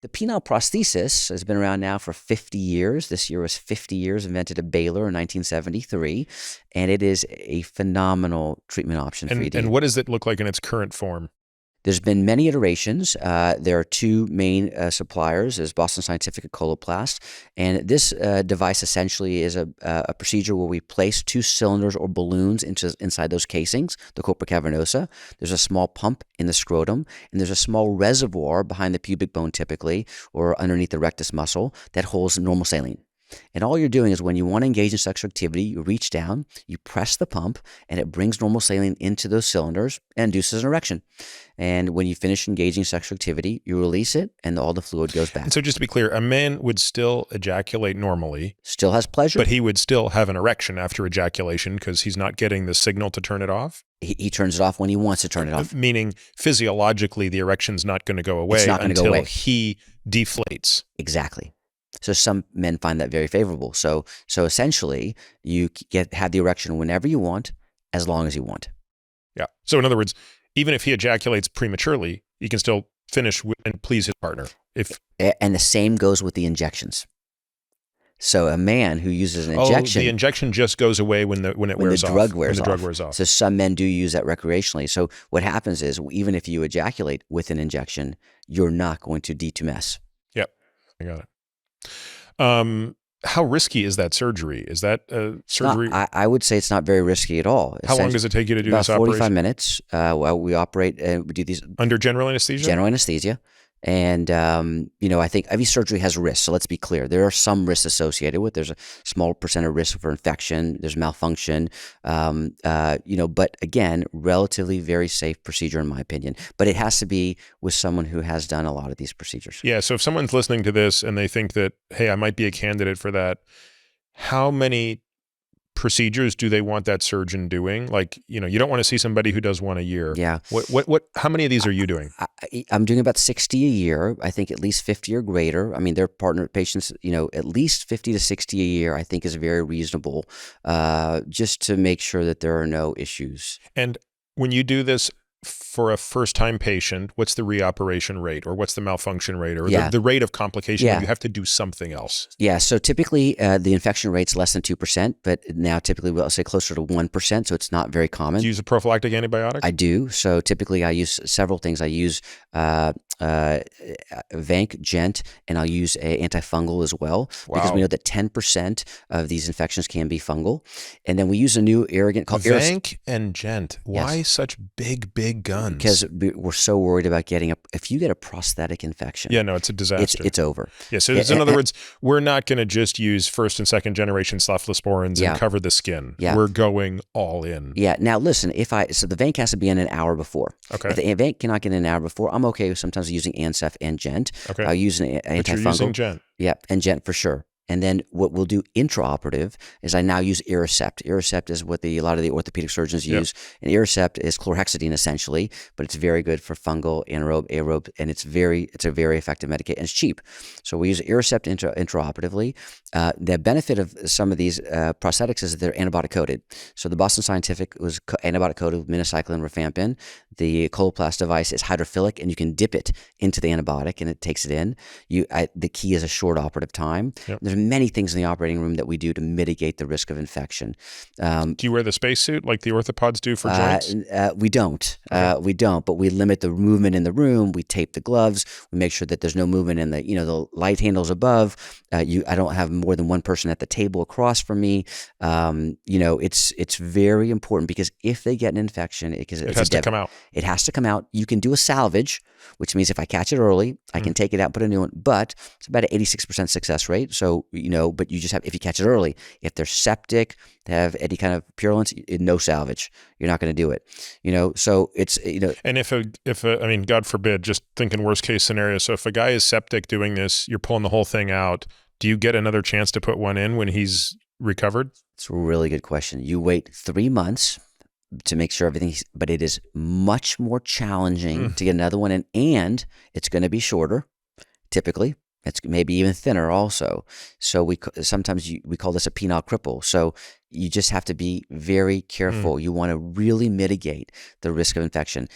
The penile prosthesis has been around now for 50 years. This year was 50 years, invented at Baylor in 1973, and it is a phenomenal treatment option for ED. And what does it look like in its current form? There's been many iterations. There are two main suppliers, is Boston Scientific and Coloplast. And this device essentially is a procedure where we place two cylinders or balloons inside those casings, the corpora cavernosa. There's a small pump in the scrotum, and there's a small reservoir behind the pubic bone typically, or underneath the rectus muscle, that holds normal saline. And all you're doing is when you want to engage in sexual activity, you reach down, you press the pump, and it brings normal saline into those cylinders and induces an erection. And when you finish engaging sexual activity, you release it, and all the fluid goes back. And so just to be clear, a man would still ejaculate normally. Still has pleasure. But he would still have an erection after ejaculation because he's not getting the signal to turn it off? He turns it off when he wants to turn it off. Meaning physiologically, the erection's not going to go away until he deflates. Exactly. So some men find that very favorable. So essentially, you have the erection whenever you want, as long as you want. Yeah. So in other words, even if he ejaculates prematurely, he can still finish and please his partner. And the same goes with the injections. So a man who uses an injection, the injection just goes away when the drug wears off. So some men do use that recreationally. So what happens is, even if you ejaculate with an injection, you're not going to D2S. Yep, I got it. How risky is that surgery? Is that surgery? I would say it's not very risky at all. How long does it take you to do this operation? About 45 minutes. We operate and we do these under general anesthesia. General anesthesia. And, I think every surgery has risks. So let's be clear. There are some risks associated with. There's a small percent of risk for infection. There's malfunction, but again, relatively very safe procedure in my opinion. But it has to be with someone who has done a lot of these procedures. Yeah. So if someone's listening to this and they think that, hey, I might be a candidate for that, how many procedures do they want that surgeon doing? Like, you don't want to see somebody who does one a year. Yeah. How many of these are you doing? I'm doing about 60 a year. I think at least 50 or greater. I mean, their partner patients, at least 50 to 60 a year, I think is very reasonable, just to make sure that there are no issues. And when you do this for a first-time patient, what's the reoperation rate, or what's the malfunction rate, or the rate of complication when you have to do something else? Yeah, so typically the infection rate's less than 2%, but now typically we'll say closer to 1%, so it's not very common. Do you use a prophylactic antibiotic? I do. So typically I use several things. I use Vanc, Gent, and I'll use an antifungal as well, because we know that 10% of these infections can be fungal. And then we use a new irrigant called Vanc and Gent. Why such big guns? Because we're so worried about if you get a prosthetic infection. Yeah, no, it's a disaster. It's over. Yeah, so in other words, we're not going to just use first and second generation cephalosporins and cover the skin. Yeah. We're going all in. Yeah. Now listen, so the Vanc has to be in an hour before. Okay. If the Vanc cannot get in an hour before, I'm okay with sometimes using Ancef and Gent. Okay. I'll use an antifungal. But you're using Gent. Yeah, and Gent for sure. And then what we'll do intraoperative is I now use Aricept. Aricept is what a lot of the orthopedic surgeons use. And Aricept is chlorhexidine essentially, but it's very good for fungal, anaerobe, aerobe, and it's a very effective medication, and it's cheap. So we use Aricept intraoperatively. The benefit of some of these prosthetics is that they're antibiotic coated. So the Boston Scientific was antibiotic coated with minocycline and rifampin. The Coloplast device is hydrophilic, and you can dip it into the antibiotic and it takes it in. The key is a short operative time. Yep. There's many things in the operating room that we do to mitigate the risk of infection. Do you wear the spacesuit like the orthopods do for joints? We don't. Okay. We don't, but we limit the movement in the room. We tape the gloves. We make sure that there's no movement in the light handles above. I don't have more than one person at the table across from me. It's very important, because if they get an infection, it has to come out. It has to come out. You can do a salvage, which means if I catch it early, I can take it out, put a new one, but it's about an 86% success rate. So, but you just if you catch it early, if they're septic, they have any kind of purulence, no salvage. You're not going to do it, so it's, And if God forbid, just thinking worst case scenario. So if a guy is septic doing this, you're pulling the whole thing out. Do you get another chance to put one in when he's recovered? It's a really good question. You wait 3 months to make sure but it is much more challenging to get another one in, and it's going to be shorter, typically. It's maybe even thinner also. So we call this a penile cripple. So you just have to be very careful. You want to really mitigate the risk of infection.